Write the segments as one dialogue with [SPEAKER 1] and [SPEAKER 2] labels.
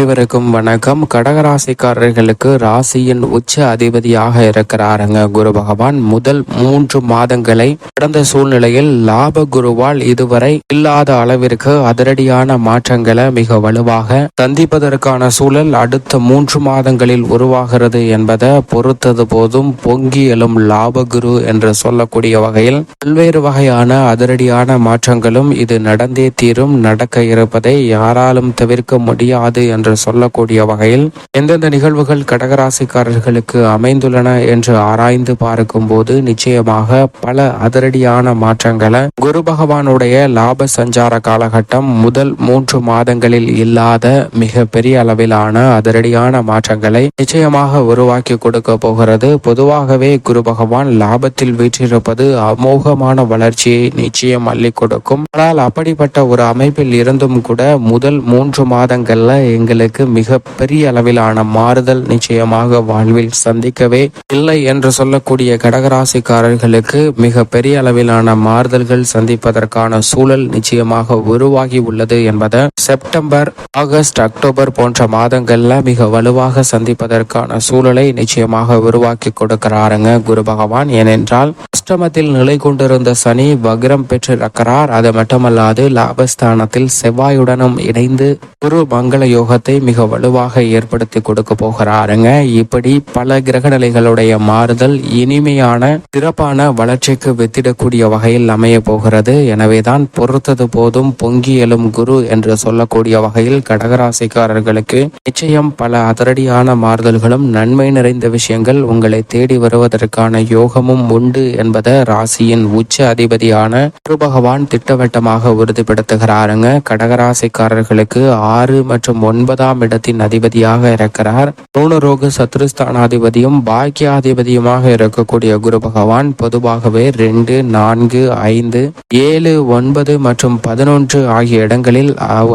[SPEAKER 1] அனைவருக்கும் வணக்கம். கடகராசிக்காரர்களுக்கு ராசியின் உச்ச அதிபதியாக இருக்கிறாருங்க குரு பகவான். முதல் 3 மாதங்களை கடந்த சூழ்நிலையில் லாப குருவால் இதுவரை இல்லாத அளவிற்கு அதிரடியான மாற்றங்களை மிக வலுவாக சந்திப்பதற்கான சூழல் அடுத்த 3 மாதங்களில் உருவாகிறது என்பதை பொறுத்தது போதும் பொங்கி எழும் லாப குரு என்று சொல்லக்கூடிய வகையில் பல்வேறு வகையான அதிரடியான மாற்றங்களும் இது நடந்தே தீரும், நடக்க இருப்பதை யாராலும் தவிர்க்க முடியாது என்று சொல்லக்கூடிய வகையில் எந்தெந்த நிகழ்வுகள் கடகராசிக்காரர்களுக்கு அமைந்துள்ளன என்று ஆராய்ந்து பார்க்கும் போது நிச்சயமாக பல அதிரடியான மாற்றங்களை குரு பகவானுடைய லாப சஞ்சார காலகட்டம் முதல் 3 மாதங்களில் இல்லாத மிக பெரிய அளவிலான அதிரடியான மாற்றங்களை நிச்சயமாக உருவாக்கி கொடுக்க போகிறது. பொதுவாகவே குரு பகவான் லாபத்தில் வீற்றிருப்பது அமோகமான வளர்ச்சியை நிச்சயம் அள்ளி கொடுக்கும். ஆனால் அப்படிப்பட்ட ஒரு அமைப்பில் இருந்தும் கூட முதல் 3 மாதங்கள்ல எங்களுக்கு மிக பெரிய அளவிலான மாறுதல் நிச்சயமாக வாழ்வில் சந்திக்கவே இல்லை என்று சொல்லக்கூடிய கடகராசிக்காரர்களுக்கு மிக பெரிய அளவிலான மாறுதல்கள் சந்திப்பதற்கான சூழல் நிச்சயமாக உருவாகி உள்ளது என்பதை செப்டம்பர், ஆகஸ்ட், அக்டோபர் போன்ற மாதங்கள்ல மிக வலுவாக சந்திப்பதற்கான சூழலை நிச்சயமாக உருவாக்கி கொடுக்கிறாருங்க குரு பகவான். ஏனென்றால் அஷ்டமத்தில் நிலை கொண்டிருந்த சனி வக்ரம் பெற்றிருக்கிறார். அது மட்டுமல்லாது லாபஸ்தானத்தில் செவ்வாயுடனும் இணைந்து குரு மங்கள யோகத்தை மிக வலுவாக ஏற்படுத்தி கொடுக்க போகிறாருங்க. இப்படி பல கிரகநிலைகளுடைய மாறுதல் இனிமையான சிறப்பான வளர்ச்சிக்கு வித்திடக்கூடிய வகையில் அமைய போகிறது. எனவேதான் பொறுத்தது போதும் பொங்கி எழும் குரு என்று சொல்லக்கூடிய வகையில் கடகராசிக்காரர்களுக்கு நிச்சயம் பல அதிரடியான மாறுதல்களும் நன்மை நிறைந்த விஷயங்கள் உங்களை தேடி வருவதற்கான யோகமும் உண்டு என்பதை ராசியின் உச்ச அதிபதியான குரு பகவான் திட்டவட்டமாக உறுதிப்படுத்துகிறாருங்க. கடகராசிக்காரர்களுக்கு 6 மற்றும் 9ஆம் இடத்தின் அதிபதியாக இருக்கிறார். ரோக சத்ருஸ்தானாதிபதியும் பாக்கியாதிபதியுமாக இருக்கக்கூடிய குரு பகவான் பொதுவாகவே 2, 4, 5, 7, 9 மற்றும் 11 ஆகிய இடங்களில்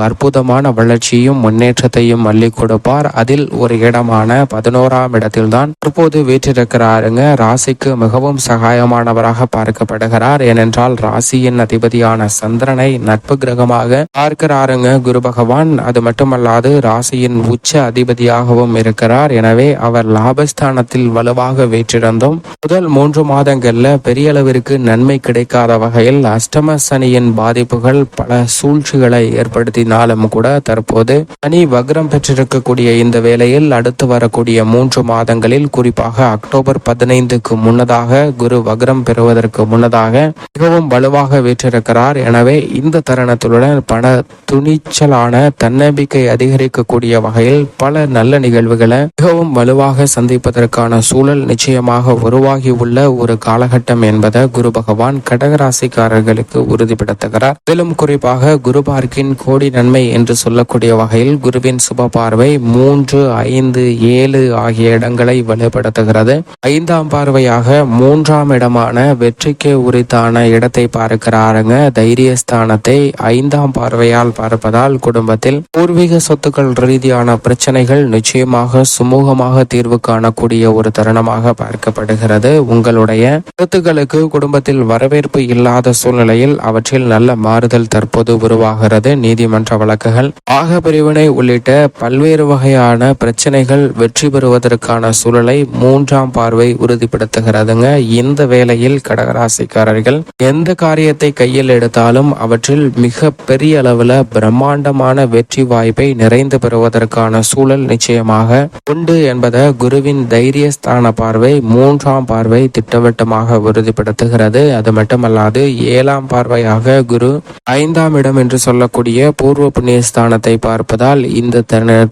[SPEAKER 1] அற்புதமான வளர்ச்சியும் முன்னேற்றத்தையும் அள்ளி கொடுப்பார். அதில் ஒரு இடமான 11ஆம் இடத்தில்தான் தற்போது வீற்றிருக்கிறாருங்க. ராசிக்கு மிகவும் சகாயமானவராக பார்க்கப்படுகிறார். ஏனென்றால் ராசியின் அதிபதியான சந்திரனை நட்பு கிரகமாக பார்க்கிறாருங்க குரு பகவான். அது மட்டுமல்லாது ராசியின் உச்ச அதிபதியாகவும் இருக்கிறார். எனவே அவர் லாபஸ்தானத்தில் வலுவாக வீற்றிருந்தும் முதல் 3 மாதங்கள்ல பெரிய அளவிற்கு நன்மை கிடைக்காத வகையில் அஷ்டம சனியின் பாதிப்புகள் பல சூழ்ச்சிகளை ஏற்படுத்தினாலும் கூட தற்போது சனி வக்ரம் பெற்றிருக்கக்கூடிய இந்த வேளையில் அடுத்து வரக்கூடிய 3 மாதங்களில் குறிப்பாக அக்டோபர் 15க்கு முன்னதாக குரு வக்ரம் பெறுவதற்கு முன்னதாக மிகவும் வலுவாக வீற்றிருக்கிறார். எனவே இந்த தருணத்துடன் பல துணிச்சலான தன்னம்பிக்கை அதிகரிக்கக்கூடிய வகையில் பல நல்ல நிகழ்வுகளை மிகவும் வலுவாக சந்திப்பதற்கான சூழல் நிச்சயமாக உருவாகி உள்ள ஒரு காலகட்டம் என்பதை குரு பகவான் கடகராசிக்காரர்களுக்கு உறுதிப்படுத்துகிறார். மேலும் குறிப்பாக குரு பார்க்கின் கோடி நன்மை என்று சொல்லக்கூடிய வகையில் குருவின் சுப பார்வை 3, 5, 7 ஆகிய இடங்களை வலுப்படுத்துகிறது. 5ஆம் பார்வையாக 3ஆம் இடமான வெற்றிக்கு உரித்தான இடத்தை பார்க்கிறாருங்க. தைரியஸ்தானத்தை 5ஆம் பார்வையால் பார்ப்பதால் குடும்பத்தில் பூர்வீக சொத்துக்கள் ரீதியான பிரச்சனைகள் நிச்சயமாக சுமூகமாக தீர்வு காணக்கூடிய ஒரு தருணமாக பார்க்கப்படுகிறது. உங்களுடைய கருத்துக்களுக்கு குடும்பத்தில் வரவேற்பு இல்லாத சூழ்நிலையில் அவற்றில் நல்ல மாறுதல் தற்போது உருவாகிறது. நீதிமன்ற வழக்குகள், ஆக பிரிவினை உள்ளிட்ட பல்வேறு வகையான பிரச்சனைகள் வெற்றி பெறுவதற்கான சூழலை 3ஆம் பார்வை உறுதிப்படுத்துகிறதுங்க. இந்த வேளையில் கடகராசிக்காரர்கள் எந்த காரியத்தை கையில் எடுத்தாலும் அவற்றில் மிக பெரிய அளவில் பிரம்மாண்டமான வெற்றி வாய்ப்பை நிறைந்து பெறுவதற்கான சூழல் நிச்சயமாக உண்டு என்பதை குருவின் தைரியஸ்தான பார்வை 3ஆம் பார்வை திட்டவட்டமாக உறுதிப்படுத்துகிறது. அது மட்டுமல்லாது 7ஆம் பார்வையாக குரு 5ஆம் இடம் என்று சொல்லக்கூடிய பூர்வ புண்ணிய ஸ்தானத்தை பார்ப்பதால் இந்த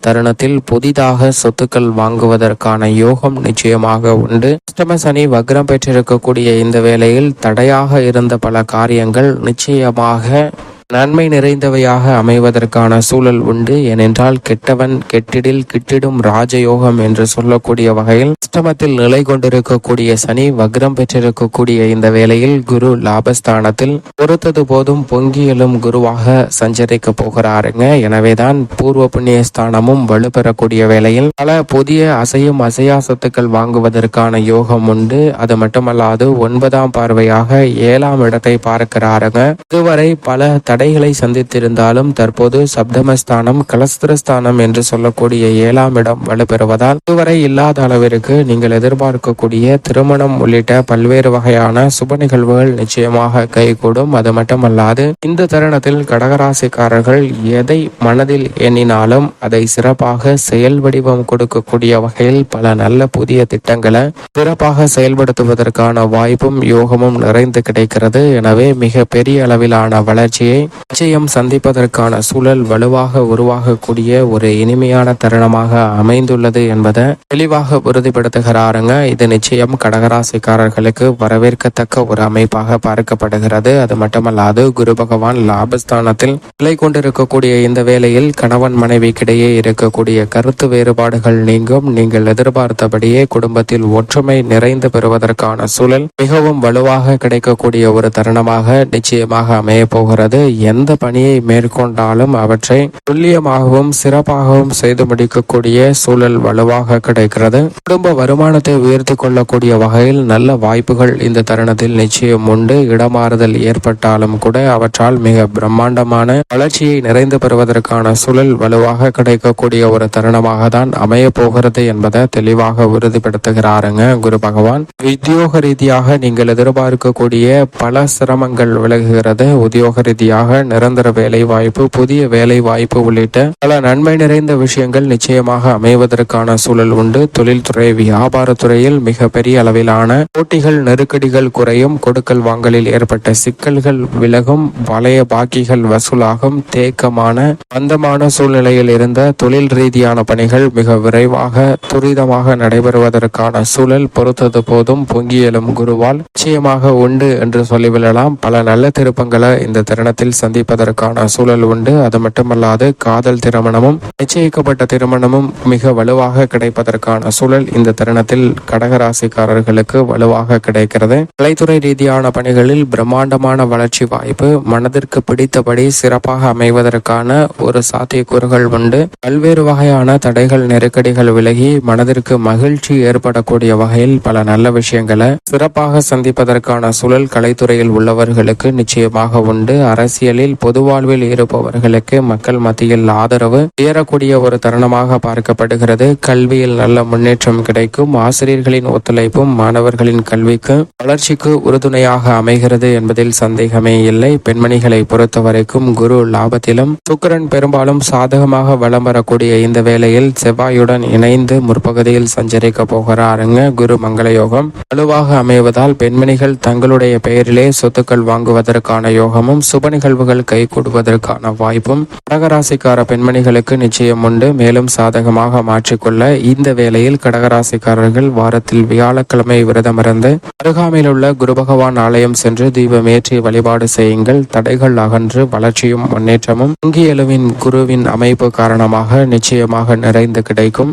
[SPEAKER 1] தருணத்தில் புதிதாக சொத்துக்கள் வாங்குவதற்கான யோகம் நிச்சயமாக உண்டு. அஷ்டம சனி வக்ரம் பெற்றிருக்கக்கூடிய இந்த வேளையில் தடையாக இருந்த பல காரியங்கள் நிச்சயமாக நன்மை நிறைந்தவையாக அமைவதற்கான சூழல் உண்டு. ஏனென்றால் கெட்டவன் கெட்டிடில் கிட்டிடும் ராஜயோகம் என்று சொல்லக்கூடிய வகையில் அஷ்டமத்தில் நிலை கொண்டிருக்கக்கூடிய சனி வக்ரம் பெற்றிருக்கக்கூடிய இந்த வேளையில் குரு லாபஸ்தானத்தில் பொறுத்தது போதும் பொங்கியலும் குருவாக சஞ்சரிக்க போகிறாருங்க. எனவேதான் பூர்வ புண்ணிய ஸ்தானமும் வலுப்பெறக்கூடிய வேளையில் பல புதிய அசையும் அசையா சொத்துக்கள் வாங்குவதற்கான யோகம் உண்டு. அது மட்டுமல்லாது 9ஆம் பார்வையாக 7ஆம் இடத்தை பார்க்கிறாருங்க. இதுவரை பல தடைகளை சந்தித்திருந்தாலும் தற்போது சப்தமஸ்தானம் கலஸ்திரஸ்தானம் என்று சொல்லக்கூடிய 7ஆம் இடம் வலுப்பெறுவதால் இதுவரை இல்லாத அளவிற்கு நீங்கள் எதிர்பார்க்கக்கூடிய திருமணம் உள்ளிட்ட பல்வேறு வகையான சுப நிகழ்வுகள் நிச்சயமாக கைகூடும். அது மட்டுமல்லாது இந்த தருணத்தில் கடகராசிக்காரர்கள் எதை மனதில் எண்ணினாலும் அதை சிறப்பாக செயல் வடிவம் கொடுக்கக்கூடிய வகையில் பல நல்ல புதிய திட்டங்களை சிறப்பாக செயல்படுத்துவதற்கான வாய்ப்பும் யோகமும் நிறைந்து கிடைக்கிறது. எனவே மிக பெரிய அளவிலான வளர்ச்சியை நிச்சயம் சந்திப்பதற்கான சூழல் வலுவாக உருவாகக்கூடிய ஒரு இனிமையான தருணமாக அமைந்துள்ளது என்பதை தெளிவாக உறுதிப்படுத்துகிறாருங்க. இது நிச்சயம் கடகராசிக்காரர்களுக்கு வரவேற்கத்தக்க ஒரு அமைப்பாக பார்க்கப்படுகிறது. அது மட்டுமல்லாது குரு பகவான் லாபஸ்தானத்தில் நிலை கொண்டிருக்கக்கூடிய இந்த வேளையில் கணவன் மனைவிக்கிடையே இருக்கக்கூடிய கருத்து வேறுபாடுகள் நீங்கும். நீங்கள் எதிர்பார்த்தபடியே குடும்பத்தில் ஒற்றுமை நிறைந்து பெறுவதற்கான சூழல் மிகவும் வலுவாக கிடைக்கக்கூடிய ஒரு தருணமாக நிச்சயமாக அமைய போகிறது. எந்த பணியை மேற்கொண்டாலும் அவற்றை துல்லியமாகவும் சிறப்பாகவும் செய்து முடிக்கக்கூடிய சூழல் வலுவாக கிடைக்கிறது. குடும்ப வருமானத்தை உயர்த்தி கொள்ளக்கூடிய வகையில் நல்ல வாய்ப்புகள் இந்த தருணத்தில் நிச்சயம் உண்டு. இடமாறுதல் ஏற்பட்டாலும் கூட அவற்றால் மிக பிரம்மாண்டமான வளர்ச்சியை நிறைந்து பெறுவதற்கான சூழல் வலுவாக கிடைக்கக்கூடிய ஒரு தருணமாக தான் அமைய போகிறது என்பதை தெளிவாக உறுதிப்படுத்துகிறாருங்க குரு பகவான். உத்தியோக ரீதியாக நீங்கள் எதிர்பார்க்கக்கூடிய பல சிரமங்கள் விலகுகிறது. உத்தியோக ரீதியாக நிரந்தர வேலை வாய்ப்பு, புதிய வேலை வாய்ப்பு உள்ளிட்ட பல நன்மை நிறைந்த விஷயங்கள் நிச்சயமாக அமைவதற்கான சூழல் உண்டு. தொழில்துறை வியாபாரத்துறையில் மிக பெரிய அளவிலான போட்டிகள் நெருக்கடிகள் குறையும். கொடுக்கல் வாங்கலில் ஏற்பட்ட சிக்கல்கள் விலகும். பழைய பாக்கிகள் வசூலாகும். தேக்கமான மந்தமான சூழ்நிலையில் இருந்த தொழில் ரீதியான பணிகள் மிக விரைவாக துரிதமாக நடைபெறுவதற்கான சூழல் பொறுத்தது போதும் பொங்கி எழும் குருவால் நிச்சயமாக உண்டு என்று சொல்லிவிடலாம். பல நல்ல திருப்பங்களை இந்த தருணத்தில் சந்திப்பதற்கான சூழல் உண்டு. அது மட்டுமல்லாது காதல் திருமணமும் நிச்சயிக்கப்பட்ட திருமணமும் மிக வலுவாக கிடைப்பதற்கான சூழல் இந்த தருணத்தில் கடகராசிக்காரர்களுக்கு வலுவாக கிடைக்கிறது. கலைத்துறை ரீதியான பணிகளில் பிரம்மாண்டமான வளர்ச்சி வாய்ப்பு, மனதிற்கு பிடித்தபடி சிறப்பாக அமைவதற்கான ஒரு சாத்தியக்கூறுகள் உண்டு. பல்வேறு வகையான தடைகள் நெருக்கடிகள் விலகி மனதிற்கு மகிழ்ச்சி ஏற்படக்கூடிய வகையில் பல நல்ல விஷயங்களை சிறப்பாக சந்திப்பதற்கான சூழல் கலைத்துறையில் உள்ளவர்களுக்கு நிச்சயமாக உண்டு. அரசியலில் பொது வாழ்வில் இருப்பவர்களுக்கு மக்கள் மத்தியில் ஆதரவு உயரக்கூடிய ஒரு தருணமாக பார்க்கப்படுகிறது. கல்வியில் நல்ல முன்னேற்றம் கிடைக்கும். ஆசிரியர்களின் ஒத்துழைப்பும் மாணவர்களின் கல்விக்கு வளர்ச்சிக்கு உறுதுணையாக அமைகிறது என்பதில் சந்தேகமே இல்லை. பெண்மணிகளை பொறுத்தவரைக்கும் குரு லாபத்திலும் சுக்கிரன் பெரும்பாலும் சாதகமாக வலம் வரக்கூடிய இந்த வேளையில் செவ்வாயுடன் இணைந்து முற்பகுதியில் சஞ்சரிக்க போகிறாருங்க. குரு மங்கள யோகம் வலுவாக அமைவதால் பெண்மணிகள் தங்களுடைய பெயரிலே சொத்துக்கள் வாங்குவதற்கான யோகமும் சுப நிகழ்வுகள் கைகூடுவதற்கான வாய்ப்பும் கடகராசிக்கார பெண்மணிகளுக்கு நிச்சயம் உண்டு. மேலும் சாதகமாக மாற்றிக்கொள்ள இந்த வேளையில் கடகராசிக்காரர்கள் வாரத்தில் வியாழக்கிழமை விரதமிருந்து அருகாமையில் உள்ள குரு பகவான் ஆலயம் சென்று தீபம் ஏற்றி வழிபாடு செய்யுங்கள். தடைகள் அகன்று வளர்ச்சியும் முன்னேற்றமும் பொங்கி எழுவின் குருவின் அமைப்பு காரணமாக நிச்சயமாக நிறைந்து கிடைக்கும்.